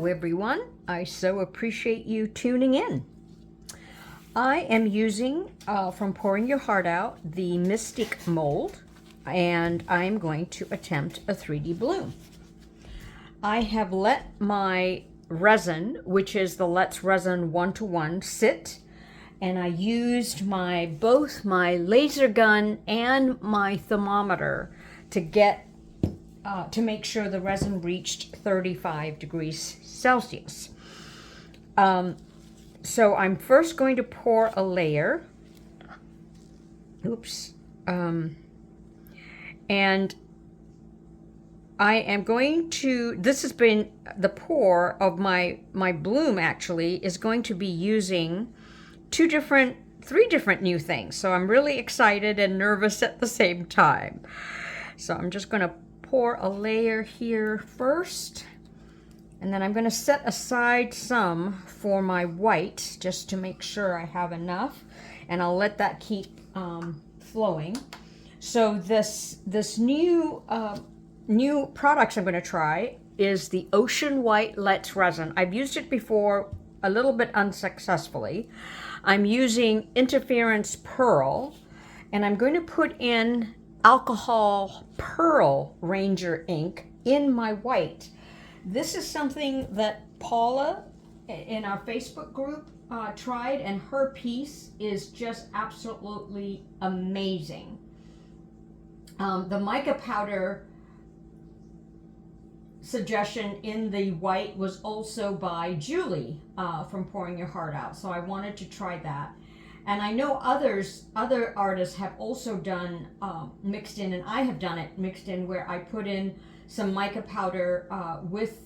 everyone. I so appreciate you tuning in. I am using, from Pouring Your Heart Out, the Mystique mold, and I'm going to attempt a 3D bloom. I have let my resin, which is the Let's Resin 1-to-1, sit, and I used both my laser gun and my thermometer to get to make sure the resin reached 35 degrees Celsius. So I'm first going to pour a layer. Oops. And I am going to, this has been the pour of my bloom actually is going to be using three different new things. So I'm really excited and nervous at the same time. So I'm just going to pour a layer here first, and then I'm going to set aside some for my white just to make sure I have enough, and I'll let that keep flowing. So this new products I'm going to try is the Ocean White Let's Resin. I've used it before a little bit unsuccessfully. I'm using Inteference Pearl, and I'm going to put in alcohol pearl Ranger ink in my white. This is something that Paula in our Facebook group tried, and her piece is just absolutely amazing. The mica powder suggestion in the white was also by Julie from Pouring Your Heart Out, so I wanted to try that. And I know other artists have also done mixed in, and I have done it mixed in, where I put in some mica powder with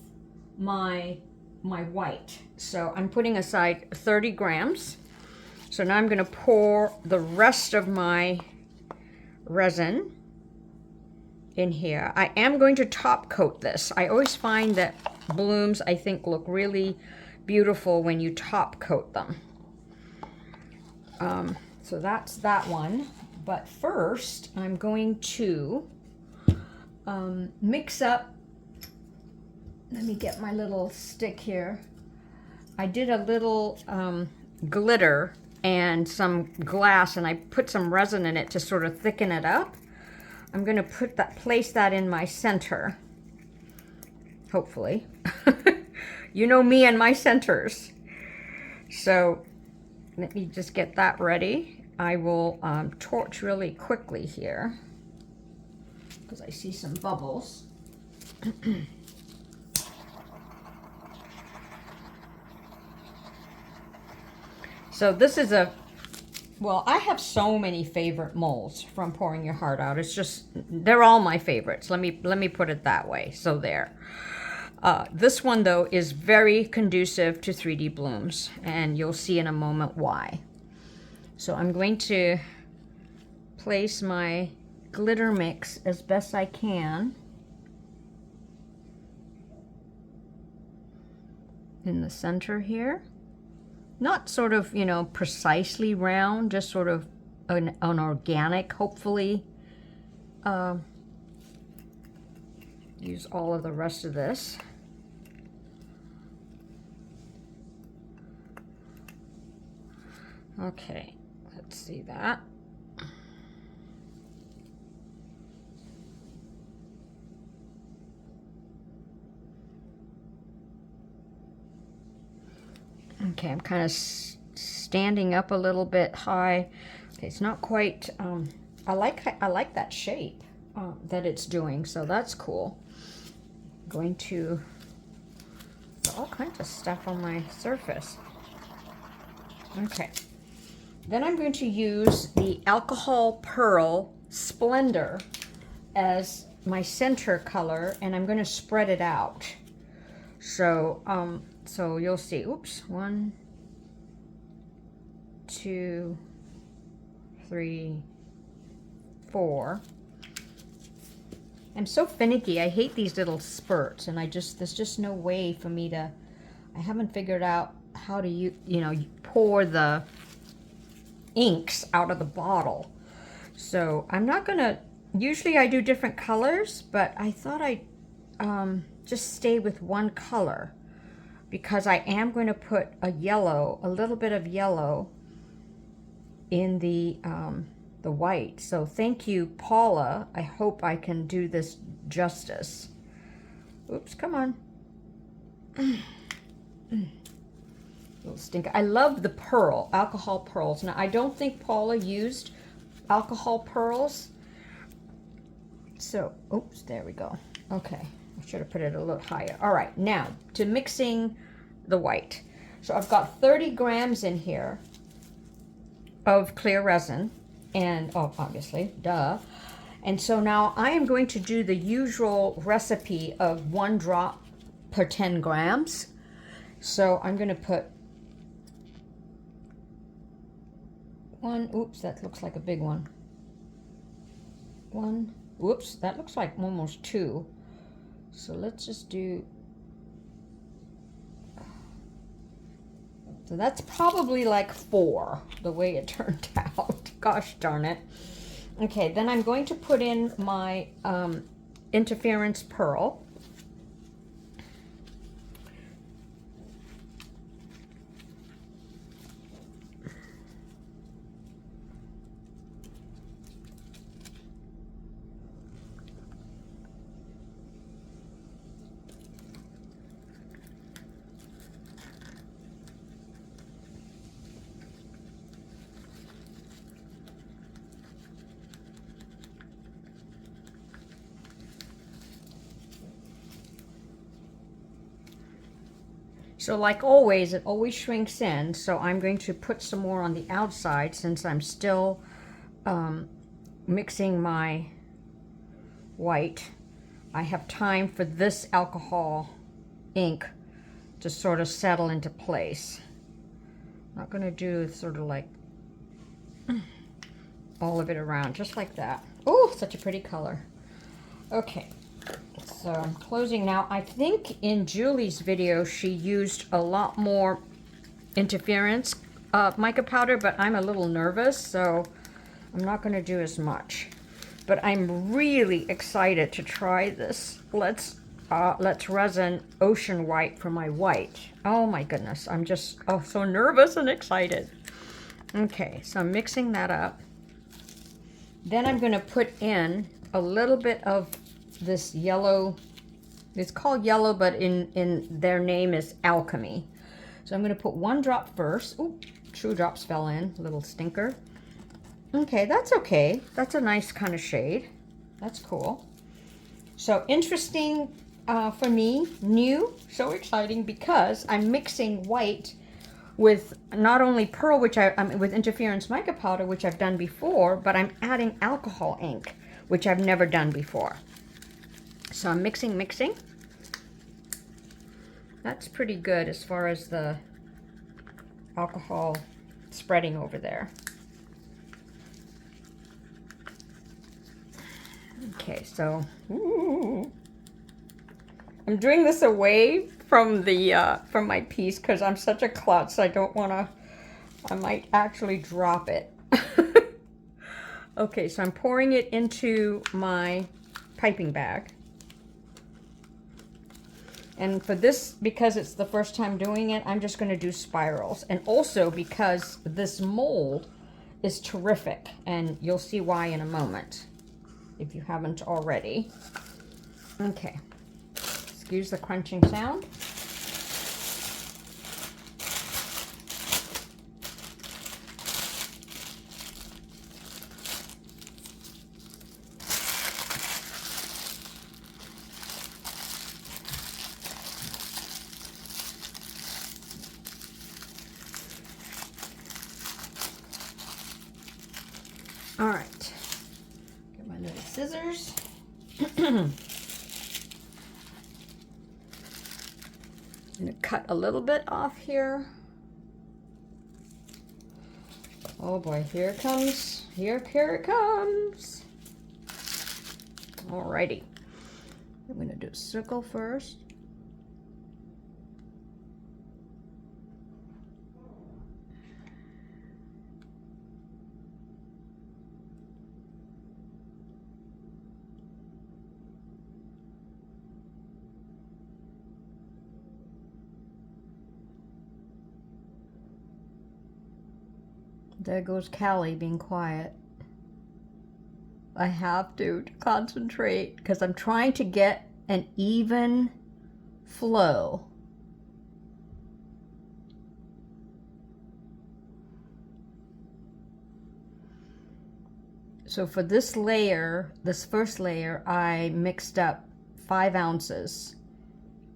my white. So I'm putting aside 30 grams. So now I'm going to pour the rest of my resin in here. I am going to top coat this. I always find that blooms, I think, look really beautiful when you top coat them. So that's that one. But first, I'm going to mix up. Let me get my little stick here. I did a little glitter and some glass, and I put some resin in it to sort of thicken it up. I'm going to place that in my center, hopefully. You know me and my centers. So let me just get that ready. I will torch really quickly here because I see some bubbles. So this is well, I have so many favorite molds from Pouring Your Heart Out. It's just, they're all my favorites. Let me put it that way. So there. This one, though, is very conducive to 3D blooms, and you'll see in a moment why. So I'm going to place my glitter mix as best I can in the center here. Not sort of, you know, precisely round, just sort of an organic, hopefully. Use all of the rest of this. Okay, let's see that. Okay, I'm kind of standing up a little bit high. Okay, it's not quite, I like that shape that it's doing, so that's cool. I'm going to put all kinds of stuff on my surface. Okay, then I'm going to use the Alcohol Pearl Splendor as my center color, and I'm going to spread it out. So, so you'll see, oops, 1, 2, 3, 4. I'm so finicky. I hate these little spurts, and there's just no way for me to, I haven't figured out how to, you know, pour the inks out of the bottle. So I'm not gonna, usually I do different colors, but I thought I'd just stay with one color. because I am going to put a little bit of yellow in the white. So thank you, Paula. I hope I can do this justice. Oops, come on. Little stinker. I love the pearl, alcohol pearls. Now, I don't think Paula used alcohol pearls. So, oops, there we go. Okay, I should have put it a little higher. All right, now to mixing the white. So I've got 30 grams in here of clear resin, and oh, obviously, duh. And so now I am going to do the usual recipe of 1 drop per 10 grams. So I'm going to put one, oops, that looks like a big one. One, whoops, that looks like almost 2. So let's just do, so that's probably like 4, the way it turned out. Gosh darn it. Okay, then I'm going to put in my Inteference pearl. So like always, it always shrinks in, so I'm going to put some more on the outside since I'm still mixing my white. I have time for this alcohol ink to sort of settle into place. I'm not going to do sort of like all of it around, just like that. Oh, such a pretty color. Okay. So I'm closing now. I think in Julie's video she used a lot more Inteference mica powder, but I'm a little nervous, so I'm not going to do as much. But I'm really excited to try this. Let's Resin Ocean White for my white. Oh my goodness, I'm just so nervous and excited. Okay, so I'm mixing that up. Then I'm going to put in a little bit of this yellow. It's called yellow, but in their name is alchemy. So I'm going to put 1 drop first. Ooh, 2 drops fell in, little stinker. Okay, that's okay. That's a nice kind of shade. That's cool. So interesting for me, new, so exciting, because I'm mixing white with not only pearl, which with Inteference mica powder, which I've done before, but I'm adding alcohol ink, which I've never done before. So I'm mixing. That's pretty good as far as the alcohol spreading over there. Okay, so I'm doing this away from the from my piece because I'm such a klutz. I don't want to. I might actually drop it. Okay, so I'm pouring it into my piping bag. And for this, because it's the first time doing it, I'm just going to do spirals. And also because this mold is terrific, and you'll see why in a moment, if you haven't already. Okay, excuse the crunching sound. All right, get my little scissors. I'm going to cut a little bit off here. Oh boy, here it comes. Here it comes. Alrighty. I'm going to do a circle first. There goes Callie being quiet. I have to concentrate because I'm trying to get an even flow. So for this layer, this first layer, I mixed up 5 ounces.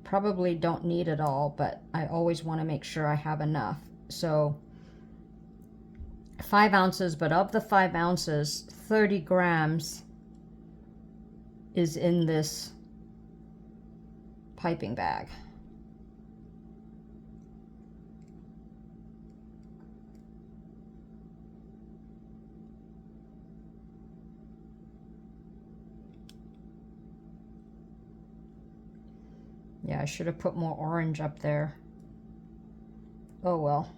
Probably don't need it all, but I always want to make sure I have enough. So 5 ounces, but of the 5 ounces, 30 grams is in this piping bag. Yeah, I should have put more orange up there. Oh well.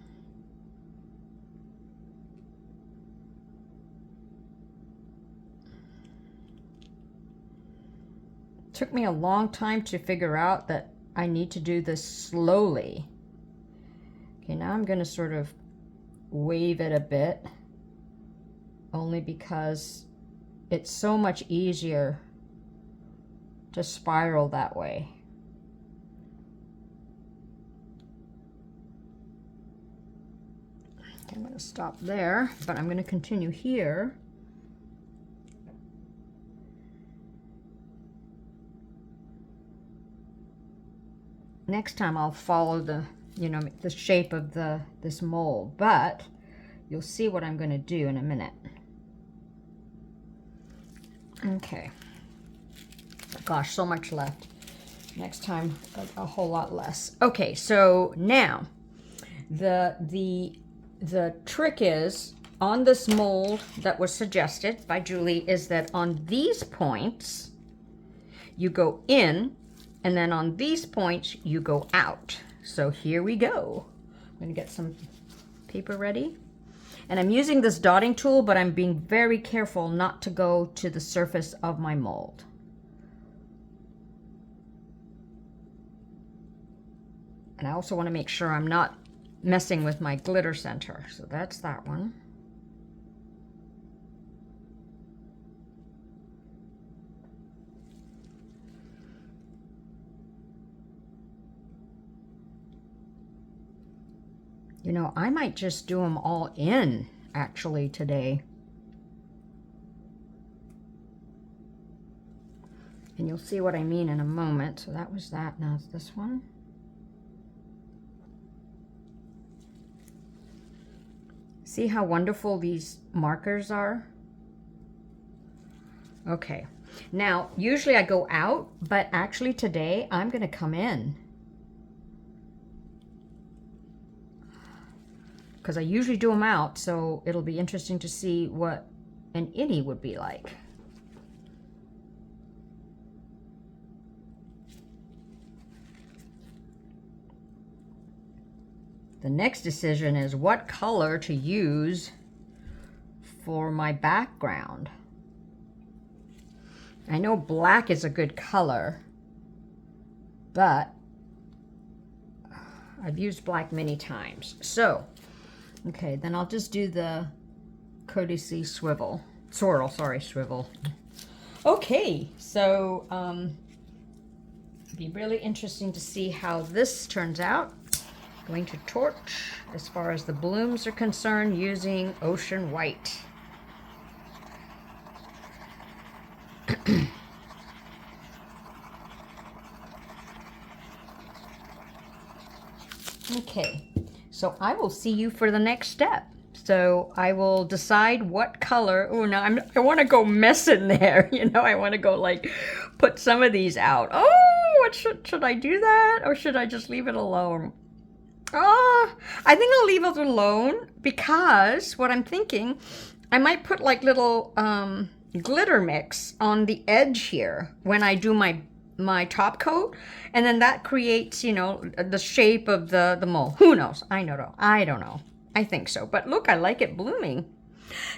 It took me a long time to figure out that I need to do this slowly. Okay, now I'm going to sort of wave it a bit, only because it's so much easier to spiral that way. I'm going to stop there, but I'm going to continue here. Next time I'll follow the, the shape of this mold, but you'll see what I'm going to do in a minute. Okay. Gosh, so much left. Next time, a whole lot less. Okay, so now the trick is, on this mold that was suggested by Julie, is that on these points, you go in, and then on these points, you go out. So here we go. I'm gonna get some paper ready. And I'm using this dotting tool, but I'm being very careful not to go to the surface of my mold. And I also wanna make sure I'm not messing with my glitter center. So that's that one. I might just do them all in actually today. And you'll see what I mean in a moment. So that was that. Now it's this one. See how wonderful these markers are? Okay, now usually I go out, but actually today I'm gonna come in. Because I usually do them out, so it'll be interesting to see what an innie would be like. The next decision is what color to use for my background. I know black is a good color, but I've used black many times. So, okay, then I'll just do the courtesy swirl. Okay, so it'd be really interesting to see how this turns out. Going to torch, as far as the blooms are concerned, using Ocean White. Okay, so I will see you for the next step. So I will decide what color. Oh, no, I want to go mess in there. I want to go like put some of these out. Oh, what should I do that, or should I just leave it alone? Oh, I think I'll leave it alone, because what I'm thinking, I might put like little glitter mix on the edge here when I do my top coat, and then that creates, the shape of the mold. Who knows? I don't know. I think so. But look, I like it blooming.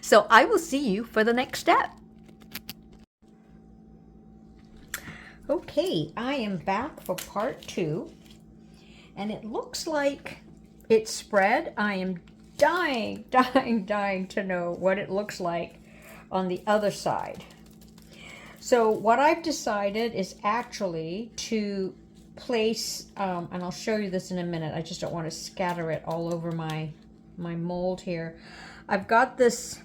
So I will see you for the next step. Okay, I am back for part 2. And it looks like it's spread. I am dying to know what it looks like on the other side. So what I've decided is actually to place, and I'll show you this in a minute, I just don't want to scatter it all over my mold here. I've got this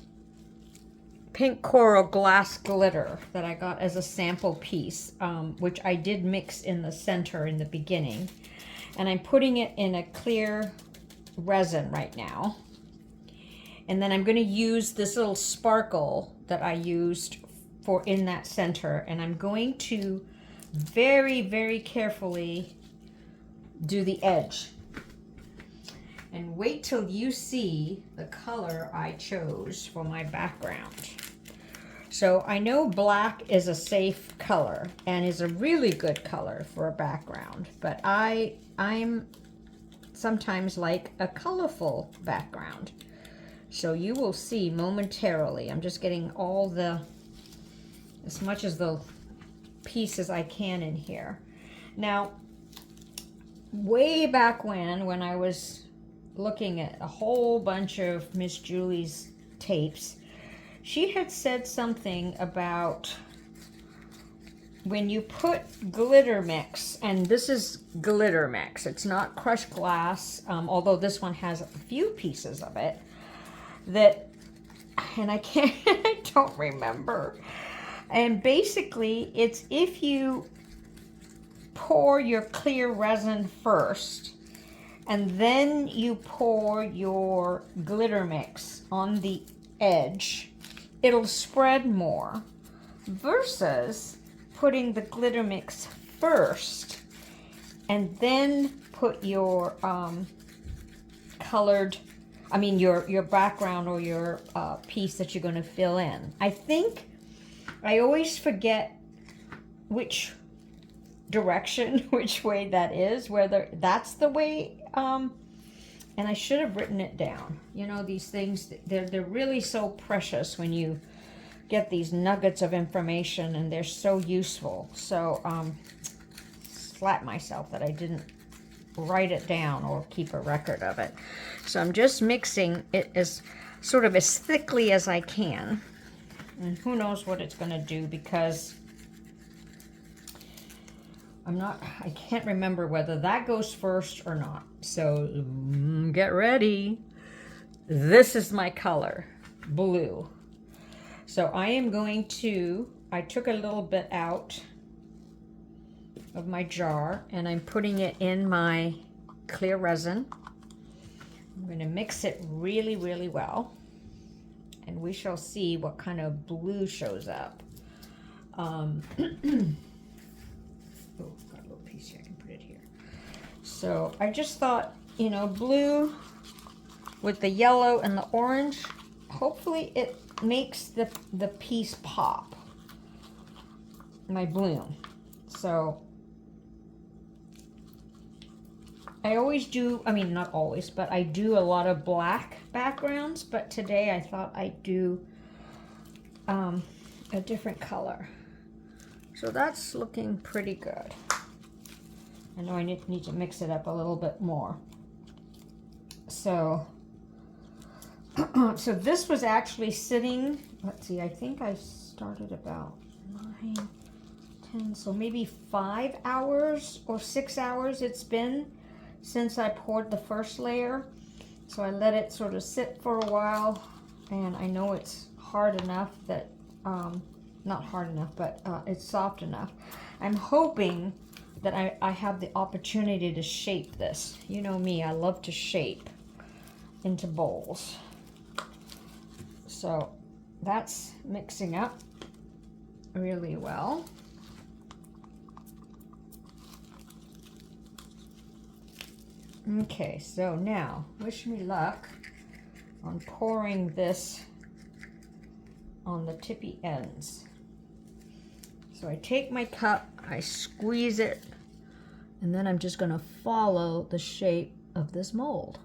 pink coral glass glitter that I got as a sample piece, which I did mix in the center in the beginning. And I'm putting it in a clear resin right now. And then I'm going to use this little sparkle that I used for in that center. And I'm going to very, very carefully do the edge. And wait till you see the color I chose for my background. So I know black is a safe color and is a really good color for a background, but I'm sometimes like a colorful background. So you will see momentarily. I'm just getting all as much as the pieces I can in here. Now, way back when I was looking at a whole bunch of Miss Julie's tapes, she had said something about when you put glitter mix, and this is glitter mix, it's not crushed glass, although this one has a few pieces of it, that, and I can't, I don't remember. And basically, it's if you pour your clear resin first, and then you pour your glitter mix on the edge, it'll spread more, versus putting the glitter mix first and then put your your background or your piece that you're going to fill in. I think I always forget which direction, which way that is, whether that's the way, and I should have written it down. You know, these things, they're really so precious when you get these nuggets of information, and they're so useful. So, slap myself that I didn't write it down or keep a record of it. So I'm just mixing it as sort of as thickly as I can. And who knows what it's going to do, because I can't remember whether that goes first or not. So get ready. This is my color, blue. So I am going to, I took a little bit out of my jar and I'm putting it in my clear resin. I'm going to mix it really, really well. And we shall see what kind of blue shows up. Oh, got a little piece here, I can put it here. So I just thought, you know, blue with the yellow and the orange, hopefully it makes the piece pop, my bloom. So I always do, I mean, not always, but I do a lot of black backgrounds, but today I thought I'd do a different color. So that's looking pretty good. I know I need to mix it up a little bit more. So, so this was actually sitting, let's see, I think I started about 9, 10, so maybe 5 hours or 6 hours it's been since I poured the first layer. So I let it sort of sit for a while, and I know it's hard enough that, not hard enough, but it's soft enough. I'm hoping that I have the opportunity to shape this. You know me, I love to shape into bowls. So that's mixing up really well. Okay, so now wish me luck on pouring this on the tippy ends. So I take my cup, I squeeze it, and then I'm just going to follow the shape of this mold.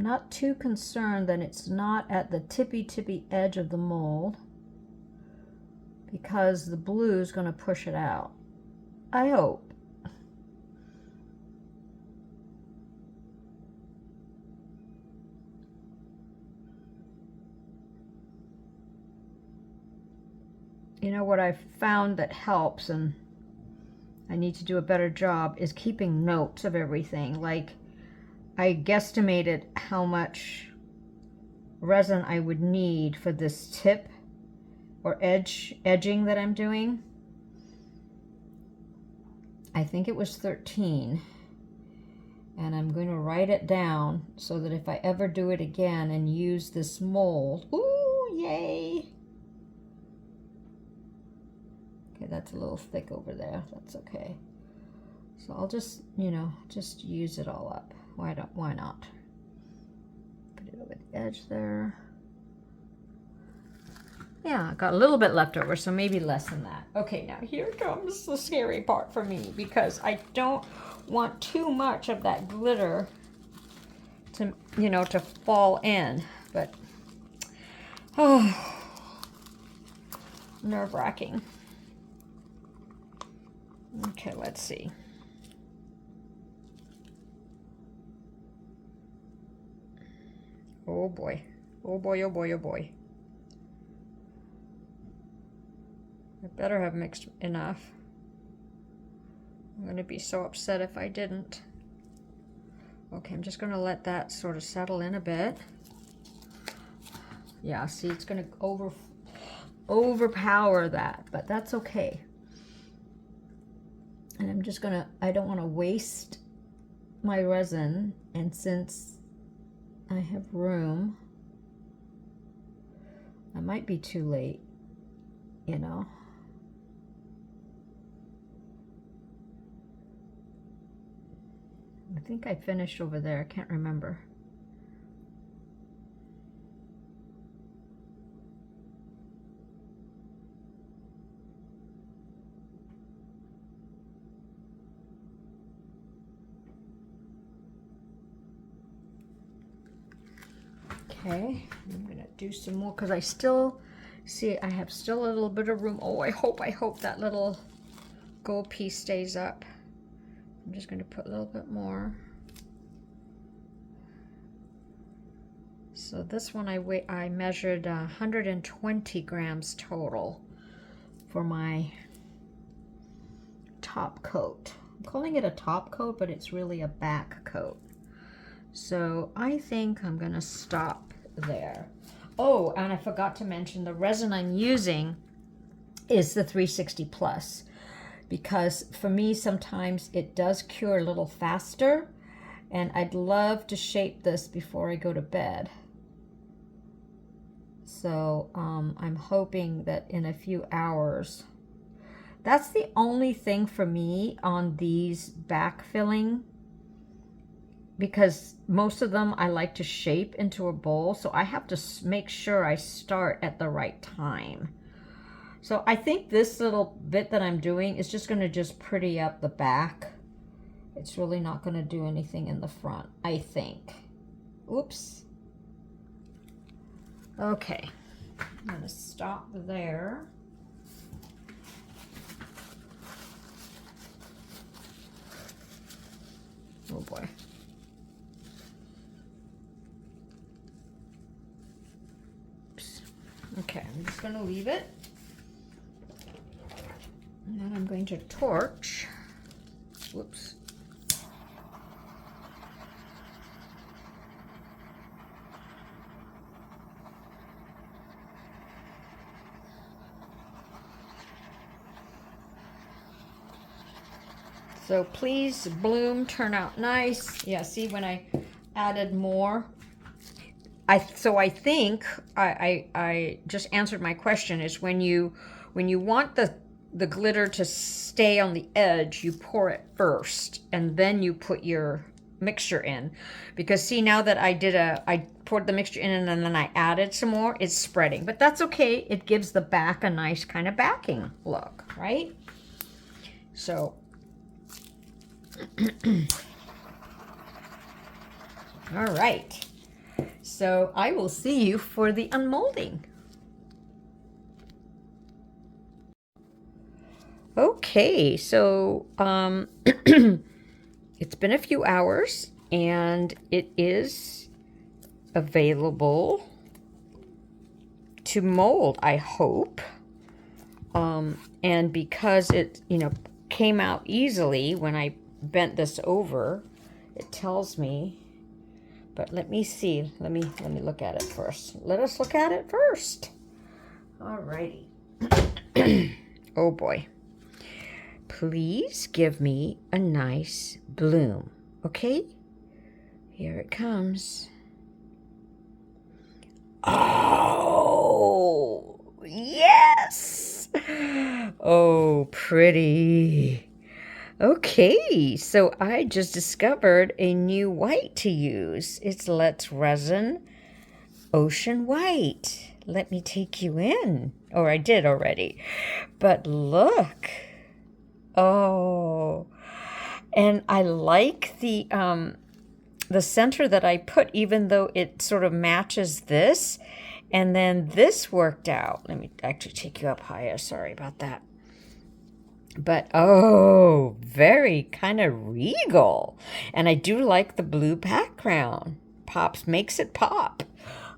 not too concerned that it's not at the tippy edge of the mold, because the blue is going to push it out. I hope. You know what I've found that helps, and I need to do a better job, is keeping notes of everything. Like, I guesstimated how much resin I would need for this tip or edging that I'm doing. I think it was 13. And I'm going to write it down so that if I ever do it again and use this mold, ooh, yay! Okay, that's a little thick over there. That's okay. So I'll just, you know, just use it all up. Why not? Put it over the edge there. Yeah, I got a little bit left over, so maybe less than that. Okay, now here comes the scary part for me, because I don't want too much of that glitter to, you know, to fall in. But, oh, nerve-wracking. Okay, let's see. Oh boy. Oh boy, oh boy, oh boy. I better have mixed enough. I'm going to be so upset if I didn't. Okay, I'm just going to let that sort of settle in a bit. Yeah, see, it's going to overpower that, but that's okay. And I'm just gonna, I don't want to waste my resin, and since I have room, I might be too late, you know. I think I finished over there, I can't remember. Okay, I'm gonna do some more because I still see I have still a little bit of room. Oh, I hope that little gold piece stays up. I'm just going to put a little bit more. So this one I measured 120 grams total for my top coat. I'm calling it a top coat, but it's really a back coat. So I think I'm going to stop there. Oh, and I forgot to mention the resin I'm using is the 360 Plus, because for me sometimes it does cure a little faster, and I'd love to shape this before I go to bed. So I'm hoping that in a few hours. That's the only thing for me on these back filling, because most of them I like to shape into a bowl, so I have to make sure I start at the right time. So I think this little bit that I'm doing is just going to just pretty up the back. It's really not going to do anything in the front, I think. Oops. Okay, I'm going to stop there. Oh boy. Okay, I'm just going to leave it. And then I'm going to torch. Whoops. So please, bloom, turn out nice. Yeah, see, when I added more, I think I just answered my question. Is when you want the glitter to stay on the edge, you pour it first and then you put your mixture in. Because see, now that I poured the mixture in and then I added some more, it's spreading. But that's okay. It gives the back a nice kind of backing look, right? So all right. So I will see you for the unmolding. Okay, so it's been a few hours and it is available to mold, I hope. And because it, came out easily when I bent this over, it tells me. But let me see. Let me look at it first. Let us look at it first. Alrighty. Oh boy. Please give me a nice bloom. Okay? Here it comes. Oh, yes! Oh, pretty. Okay, so I just discovered a new white to use. It's Let's Resin Ocean White. Let me take you in. Or I did already. But look. Oh. And I like the center that I put, even though it sort of matches this. And then this worked out. Let me actually take you up higher. Sorry about that. But, oh, very kind of regal. And I do like the blue background. Makes it pop.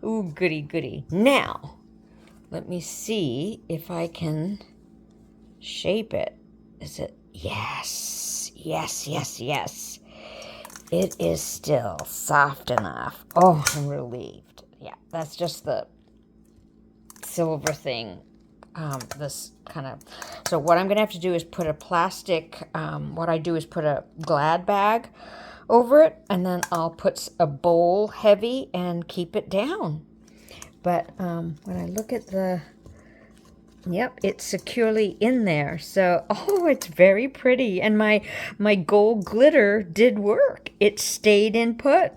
Ooh, goody, goody. Now, let me see if I can shape it. Is it? Yes, yes, yes, yes. It is still soft enough. Oh, I'm relieved. Yeah, that's just the silver thing. This kind of, so what I'm gonna have to do is put a plastic, what I do is put a Glad bag over it, and then I'll put a bowl heavy and keep it down. But when I look at the, yep, it's securely in there. So, oh, it's very pretty. And my gold glitter did work. It stayed in put.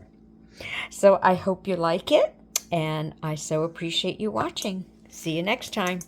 So I hope you like it, and I so appreciate you watching. See you next time.